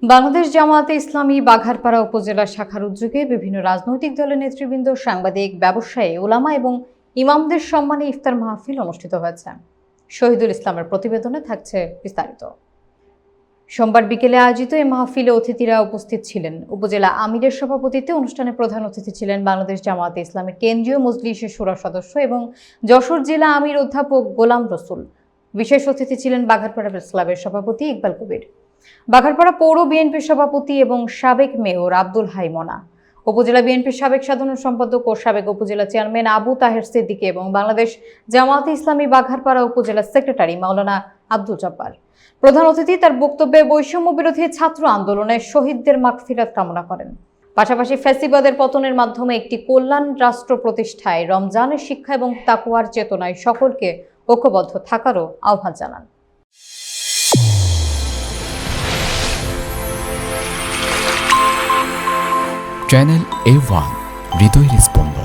বাংলাদেশ জামায়াতে ইসলামী বাঘারপাড়া উপজেলা শাখার উদ্যোগে বিভিন্ন রাজনৈতিক দলের নেতৃবৃন্দ, সাংবাদিক, ব্যবসায়ী, ওলামা এবং ইমামদের সম্মানে ইফতার মাহফিল অনুষ্ঠিত হয়েছে। শহীদুল ইসলামের প্রতিবেদনে থাকছে বিস্তারিত। সোমবার বিকেলে আয়োজিত এই মাহফিলে অতিথিরা উপস্থিত ছিলেন। উপজেলা আমিরের সভাপতিত্বে অনুষ্ঠানে প্রধান অতিথি ছিলেন বাংলাদেশ জামায়াতে ইসলামীর কেন্দ্রীয় মজলিসের শুরা সদস্য এবং যশোর জেলা আমির অধ্যাপক গোলাম রসুল। বিশেষ অতিথি ছিলেন বাঘারপাড়া প্রেস ক্লাবের সভাপতি ইকবাল কবির, বাঘারপাড়া পৌর বিএনপির সভাপতি এবং সাবেক মেয়র আব্দুল হাই মনা, উপজেলা বিএনপির সাবেক সাধারণ সম্পাদক ও সাবেক উপজেলা চেয়ারম্যান আবু তাহের সিদ্দিকী এবং বাংলাদেশ জামায়াতে ইসলামী বাঘারপাড়া উপজেলা সেক্রেটারি মাওলানা আব্দুল জব্বার। প্রধান অতিথি তার বক্তব্যে বৈষম্য বিরোধী ছাত্র আন্দোলনে শহীদদের মাগফিরাত কামনা করেন। পাশাপাশি ফ্যাসিবাদের পতনের মাধ্যমে একটি কল্যাণ রাষ্ট্র প্রতিষ্ঠায় রমজানের শিক্ষা এবং তাকওয়ার চেতনায় সকলকে ঐক্যবদ্ধ থাকারও আহ্বান জানান। চ্যানেল A1 হৃদয়ের স্পন্দন।